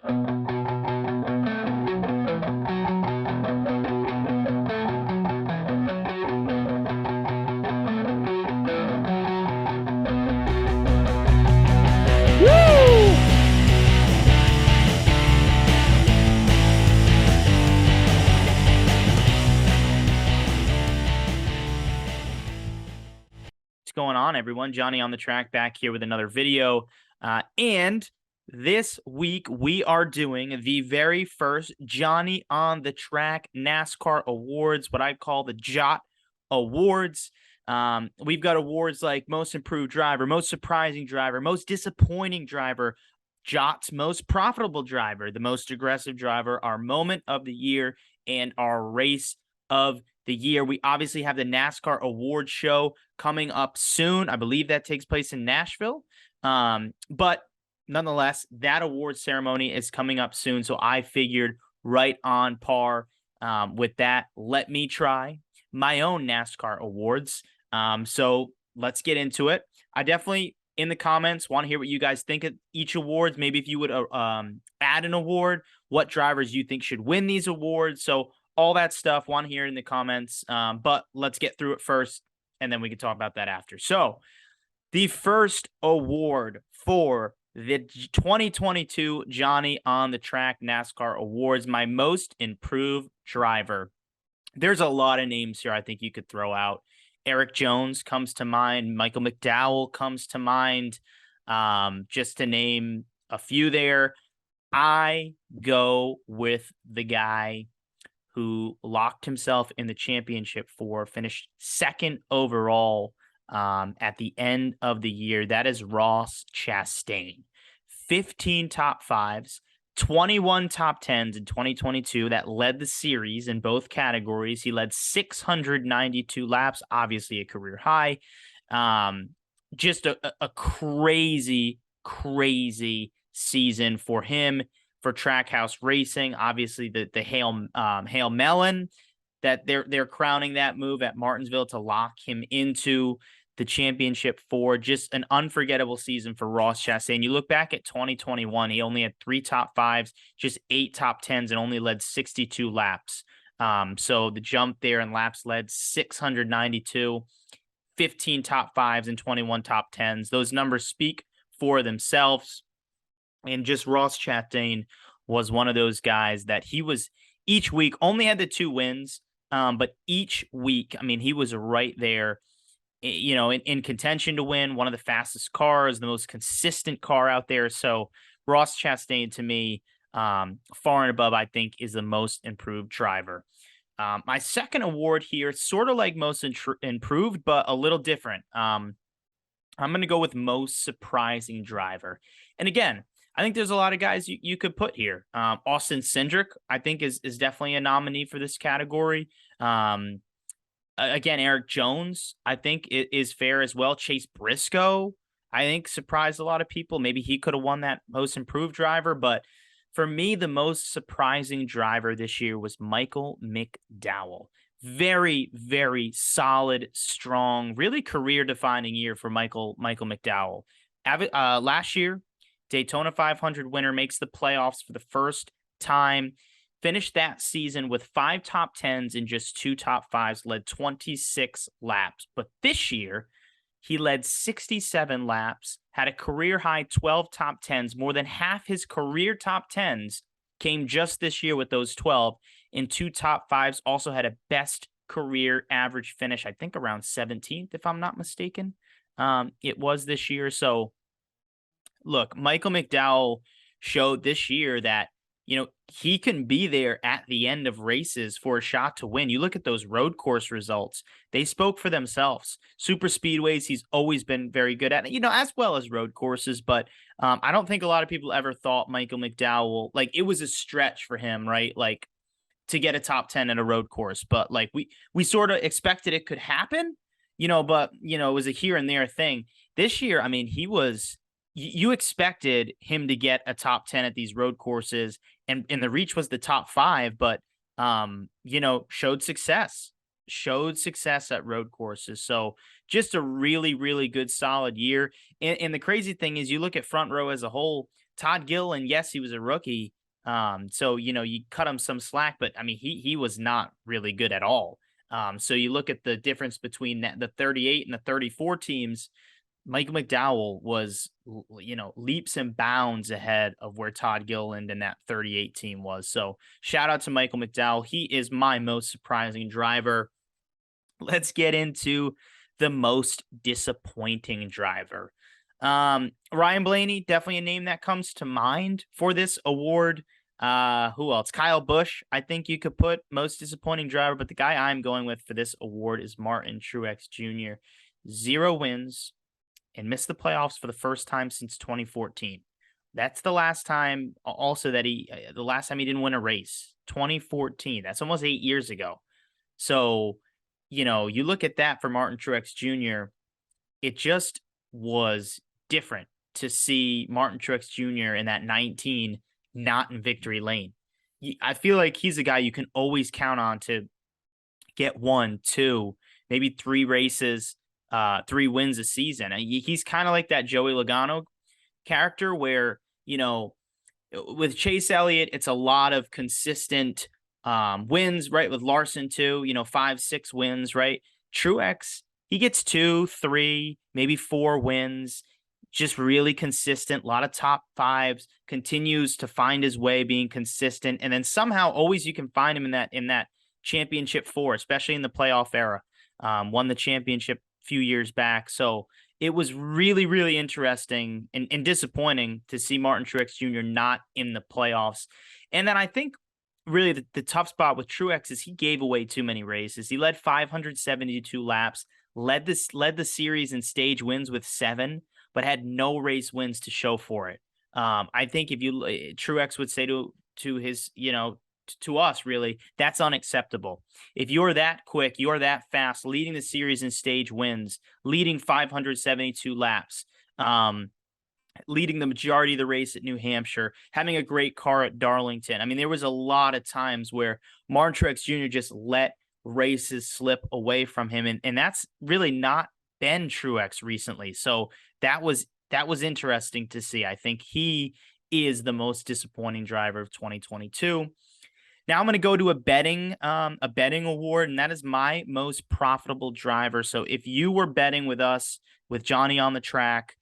Going on, everyone? Johnny on the track back here with another video. And this week we are doing the very first Johnny on the Track NASCAR Awards, what I call the JOTT Awards. We've got awards like Most Improved Driver, Most Surprising Driver, Most Disappointing Driver, JOTT's Most Profitable Driver, the Most Aggressive Driver, our Moment of the Year, and our Race of the Year. We obviously have the NASCAR Award Show coming up soon. I believe that takes place in Nashville. But nonetheless, that award ceremony is coming up soon. So I figured right on par with that. Let me try my own NASCAR awards. So let's get into it. I definitely, in the comments, want to hear what you guys think of each award. Maybe if you would add an award, what drivers you think should win these awards. So all that stuff, want to hear in the comments. But let's get through it first, and then we can talk about that after. So the first award for the 2022 Johnny on the Track NASCAR Awards, my Most Improved Driver. There's a lot of names here I think you could throw out. Eric Jones comes to mind. Michael McDowell comes to mind. Just to name a few there. I go with the guy who locked himself in the championship finished second overall at the end of the year. That is Ross Chastain. 15 top fives, 21 top tens in 2022. That led the series in both categories. He led 692 laps, obviously a career high. Just a crazy, crazy season for him. For Trackhouse Racing, obviously the Hail Melon that they're crowning that move at Martinsville to lock him into the championship for just an unforgettable season for Ross Chastain. You look back at 2021, he only had 3 top fives, just 8 top tens, and only led 62 laps. So the jump there in laps led 692, 15 top fives and 21 top tens. Those numbers speak for themselves. And just Ross Chastain was one of those guys that he was each week only had the 2 wins. But each week, I mean, he was right there, you know, in contention to win, one of the fastest cars, the most consistent car out there. So Ross Chastain, to me, far and above, I think, is the most improved driver. My second award here, sort of like most improved, but a little different. I'm going to go with most surprising driver. And again, I think there's a lot of guys you could put here. Austin Cindric, I think, is definitely a nominee for this category. Again, Eric Jones, I think, is fair as well. Chase Briscoe, I think, surprised a lot of people. Maybe he could have won that most improved driver. But for me, the most surprising driver this year was Michael McDowell. Very, very solid, strong, really career-defining year for Michael McDowell. Last year, Daytona 500 winner, makes the playoffs for the first time, finished that season with 5 top tens and just 2 top fives, led 26 laps. But this year, he led 67 laps, had a career high 12 top tens. More than half his career top tens came just this year with those 12, and 2 top fives. Also had a best career average finish, I think around 17th, if I'm not mistaken. It was this year. So look, Michael McDowell showed this year that, you know, he can be there at the end of races for a shot to win. You look at those road course results, they spoke for themselves. Super speedways, he's always been very good at it, you know, as well as road courses. But I don't think a lot of people ever thought Michael McDowell, like, it was a stretch for him, right? Like, to get a top 10 in a road course. But like, we sort of expected it could happen, you know, but, you know, it was a here and there thing. This year, I mean, you expected him to get a top 10 at these road courses, and the reach was the top 5, but, you know, showed success at road courses. So just a really, really good, solid year. And the crazy thing is, you look at front row as a whole, Todd Gilliland, yes, he was a rookie. So, you cut him some slack, but I mean, he was not really good at all. So you look at the difference between the 38 and the 34 teams. Michael McDowell was, leaps and bounds ahead of where Todd Gilliland and that 38 team was. So shout out to Michael McDowell. He is my most surprising driver. Let's get into the most disappointing driver. Ryan Blaney, definitely a name that comes to mind for this award. Who else? Kyle Busch, I think you could put most disappointing driver, but the guy I'm going with for this award is Martin Truex Jr. 0 wins and missed the playoffs for the first time since 2014. That's the last time also that the last time he didn't win a race, 2014. That's almost 8 years ago. So, you look at that for Martin Truex Jr., it just was different to see Martin Truex Jr. in that 19 not in victory lane. I feel like he's a guy you can always count on to get 1, 2, maybe 3 races, 3 wins a season. He's kind of like that Joey Logano character where, with Chase Elliott, it's a lot of consistent wins, right? With Larson too, 5, 6 wins, right? Truex, he gets 2, 3, maybe 4 wins, just really consistent, a lot of top 5s, continues to find his way being consistent. And then somehow always you can find him in that championship 4, especially in the playoff era. Won the championship a few years back. So it was really, really interesting and disappointing to see Martin Truex Jr. not in the playoffs. And then I think really the tough spot with Truex is he gave away too many races. He led 572 laps, led the series in stage wins with 7, but had no race wins to show for it. I think if Truex would say to his, to us, really, that's unacceptable. If you're that quick, you're that fast, leading the series in stage wins, leading 572 laps, leading the majority of the race at New Hampshire, having a great car at Darlington. I mean, there was a lot of times where Martin Truex Jr. just let races slip away from him, and that's really not been Truex recently. So that was interesting to see. I think he is the most disappointing driver of 2022. Now I'm going to go to a betting award, and that is my most profitable driver. So if you were betting with us, with Johnny on the track,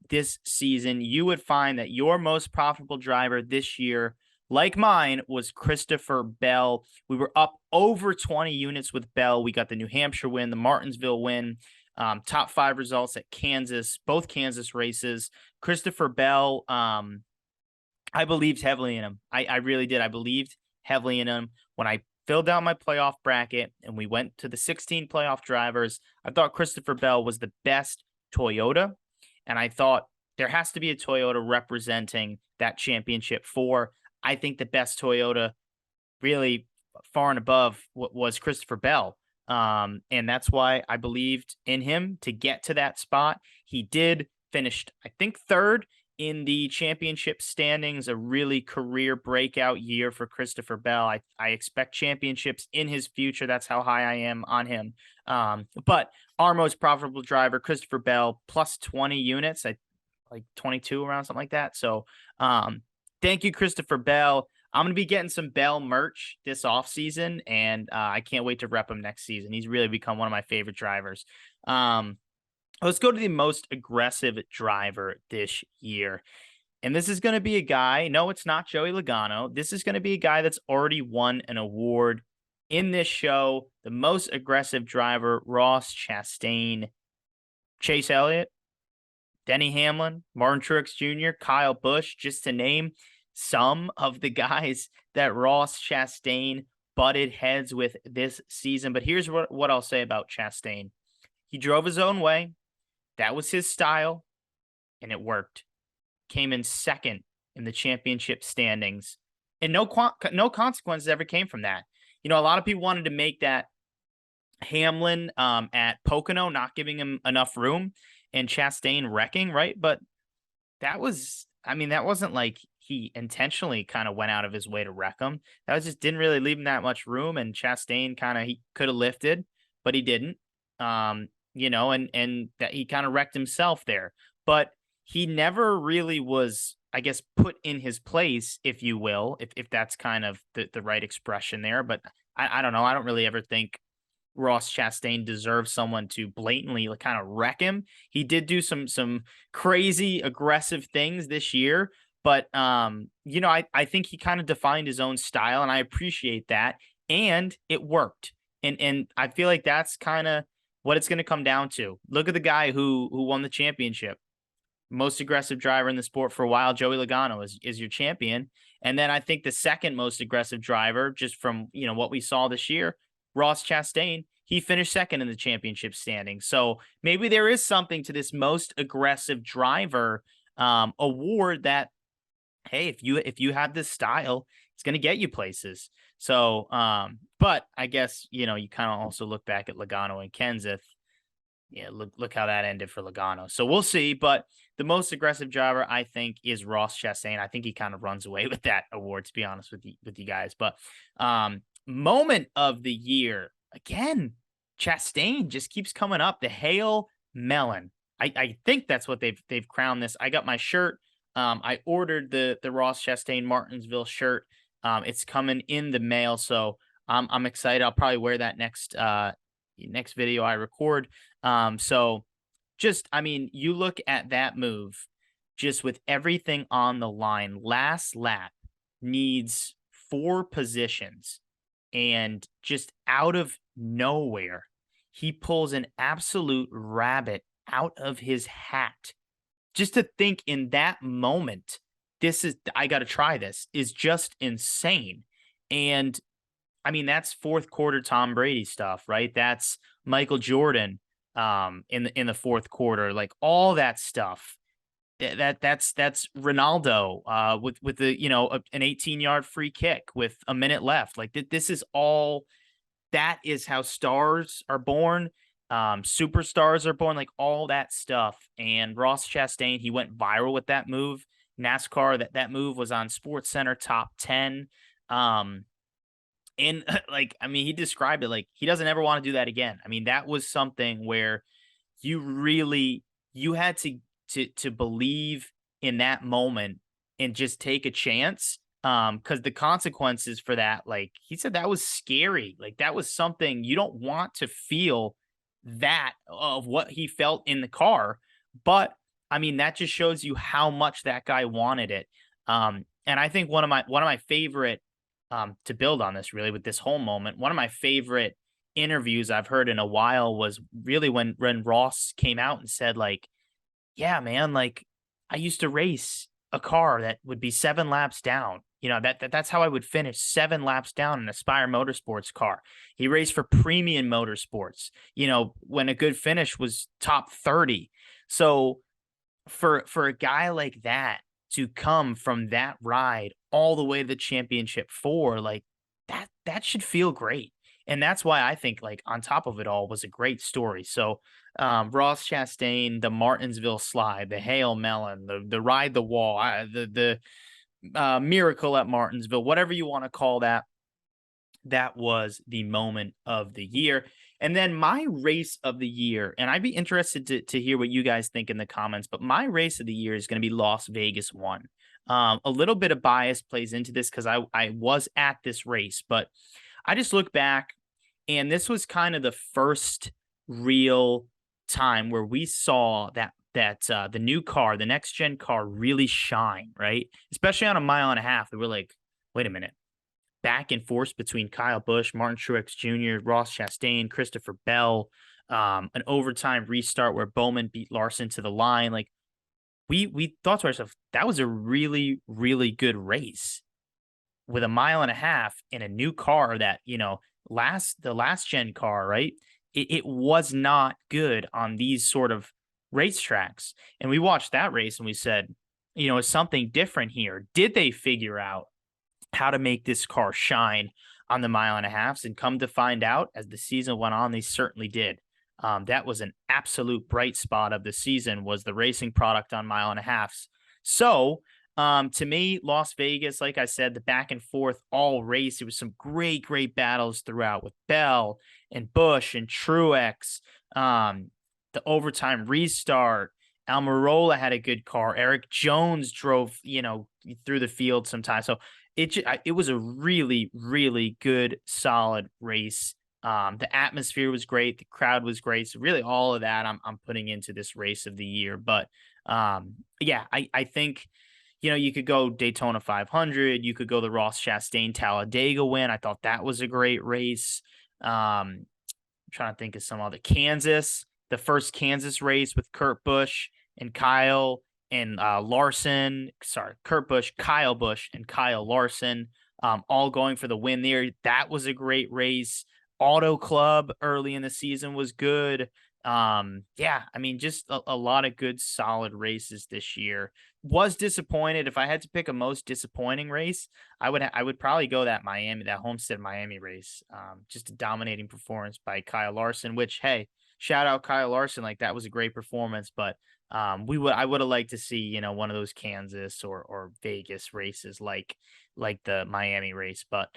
this season, you would find that your most profitable driver this year, like mine, was Christopher Bell. We were up over 20 units with Bell. We got the New Hampshire win, the Martinsville win, top 5 results at Kansas, both Kansas races. Christopher Bell, I believed heavily in him. I really did. I believed heavily in him. When I filled out my playoff bracket and we went to the 16 playoff drivers, I thought Christopher Bell was the best Toyota. And I thought there has to be a Toyota representing that championship 4. I think the best Toyota really far and above was Christopher Bell. And that's why I believed in him to get to that spot. He did finished, I think, 3rd in the championship standings, a really career breakout year for Christopher Bell. I expect championships in his future. That's how high I am on him. But our most profitable driver, Christopher Bell, plus 20 units, like 22 around something like that. So thank you, Christopher Bell. I'm going to be getting some Bell merch this offseason, and I can't wait to rep him next season. He's really become one of my favorite drivers. Let's go to the most aggressive driver this year. And this is going to be a guy, no, it's not Joey Logano. This is going to be a guy that's already won an award in this show. The most aggressive driver, Ross Chastain, Chase Elliott, Denny Hamlin, Martin Truex Jr., Kyle Busch, just to name some of the guys that Ross Chastain butted heads with this season. But here's what I'll say about Chastain. He drove his own way. That was his style, and it worked. Came in 2nd in the championship standings, and no consequences ever came from that. A lot of people wanted to make that Hamlin at Pocono not giving him enough room and Chastain wrecking, right? But that wasn't like he intentionally kind of went out of his way to wreck him. That was just didn't really leave him that much room, and Chastain he could have lifted, but he didn't. And that he kind of wrecked himself there. But he never really was I guess, put in his place, if you will, if that's kind of the right expression there. But I don't know. I don't really ever think Ross Chastain deserves someone to blatantly like kind of wreck him. He did do some crazy aggressive things this year, but you know, I think he kind of defined his own style, and I appreciate that. And it worked. And I feel like that's kind of what it's going to come down to. Look at the guy who won the championship, most aggressive driver in the sport for a while. Joey Logano is your champion. And then I think the second most aggressive driver, just from, you know, what we saw this year, Ross Chastain, he finished second in the championship standing. So maybe there is something to this most aggressive driver award that, hey, if you have this style, it's going to get you places. So, but I guess, you know, you kind of also look back at Logano and Kenseth. Yeah, look how that ended for Logano. So we'll see. But the most aggressive driver, I think, is Ross Chastain. I think he kind of runs away with that award, to be honest with you guys. But moment of the year, again, Chastain just keeps coming up. The Hail Melon. I think that's what they've crowned this. I got my shirt. I ordered the Ross Chastain Martinsville shirt. It's coming in the mail, so I'm excited. I'll probably wear that next video I record. So just, I mean, you look at that move, just with everything on the line. Last lap needs 4 positions, and just out of nowhere, he pulls an absolute rabbit out of his hat. Just to think in that moment, I got to try this, is just insane. And I mean, that's fourth quarter Tom Brady stuff, right? That's Michael Jordan in the fourth quarter, like all that stuff. That's Ronaldo with the, you know, an 18-yard free kick with a minute left. Like this is all, that is how stars are born. Superstars are born, like all that stuff. And Ross Chastain, he went viral with that move. NASCAR, that move was on Sports Center top 10. And like, I mean, he described it like he doesn't ever want to do that again. I mean, that was something where you had to believe in that moment and just take a chance. Because the consequences for that, like he said, that was scary. Like that was something you don't want to feel, that of what he felt in the car. But I mean, that just shows you how much that guy wanted it. And I think one of my favorite, to build on this really with this whole moment, one of my favorite interviews I've heard in a while was really when Ross came out and said, like, yeah, man, like I used to race a car that would be 7 laps down. You know, that's how I would finish, 7 laps down in Aspire Motorsports car. He raced for Premium Motorsports, you know, when a good finish was top 30. So for a guy like that to come from that ride all the way to the championship 4, like that should feel great. And that's why I think, like, on top of it all, was a great story. So Ross Chastain, the Martinsville slide, the Hail Melon, the ride the wall, the miracle at Martinsville, whatever you want to call that, that was the moment of the year. And then my race of the year, and I'd be interested to hear what you guys think in the comments, but my race of the year is going to be Las Vegas 1. A little bit of bias plays into this because I was at this race, but I just look back, and this was kind of the first real time where we saw that the new car, the next gen car, really shine, right? Especially on a mile and a half. That we're like, wait a minute. Back and forth between Kyle Busch, Martin Truex Jr., Ross Chastain, Christopher Bell, an overtime restart where Bowman beat Larson to the line. Like we thought to ourselves, that was a really, really good race with a mile and a half in a new car that, you know, the last gen car, right? It was not good on these sort of racetracks. And we watched that race and we said, you know, is something different here? Did they figure out how to make this car shine on the mile and a halves? And come to find out, as the season went on, they certainly did. That was an absolute bright spot of the season, was the racing product on mile and a halves. So to me, Las Vegas, like I said, the back and forth all race, it was some great battles throughout with Bell and Busch and Truex, the overtime restart, Almirola had a good car. Eric Jones drove, through the field sometimes. So it was a really, really good, solid race. The atmosphere was great. The crowd was great. So really all of that I'm putting into this race of the year. But yeah, I think, you could go Daytona 500. You could go the Ross Chastain Talladega win. I thought that was a great race. I'm trying to think of some other the first Kansas race with Kurt Busch and Kyle and Larson. Sorry, Kurt Busch, Kyle Busch, and Kyle Larson, all going for the win there. That was a great race. Auto Club early in the season was good. Yeah, I mean, just a lot of good, solid races this year. Was disappointed. If I had to pick a most disappointing race, I would probably go that Homestead Miami race. Just a dominating performance by Kyle Larson, which, hey, shout out Kyle Larson. Like, that was a great performance, but I would have liked to see, one of those Kansas or Vegas races like the Miami race. But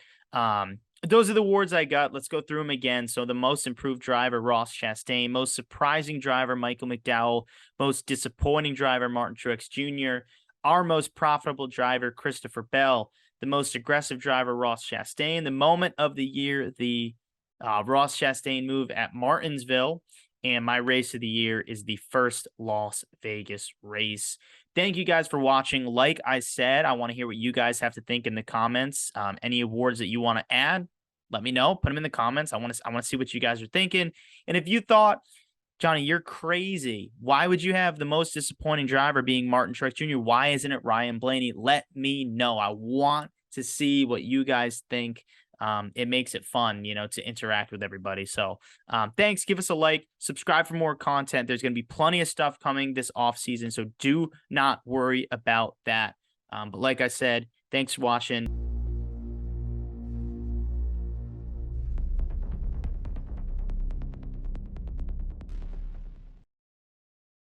those are the awards I got. Let's go through them again. So the most improved driver, Ross Chastain. Most surprising driver, Michael McDowell. Most disappointing driver, Martin Truex Jr. Our most profitable driver, Christopher Bell. The most aggressive driver, Ross Chastain. The moment of the year, the Ross Chastain move at Martinsville. And my race of the year is the first Las Vegas race. Thank you guys for watching. Like I said, I want to hear what you guys have to think in the comments. Any awards that you want to add, let me know. Put them in the comments. I want to see what you guys are thinking. And if you thought, Johnny, you're crazy, why would you have the most disappointing driver being Martin Truex Jr.? Why isn't it Ryan Blaney? Let me know. I want to see what you guys think. It makes it fun, to interact with everybody. So thanks. Give us a like, subscribe for more content. There's going to be plenty of stuff coming this off season, so do not worry about that. But like I said, thanks for watching.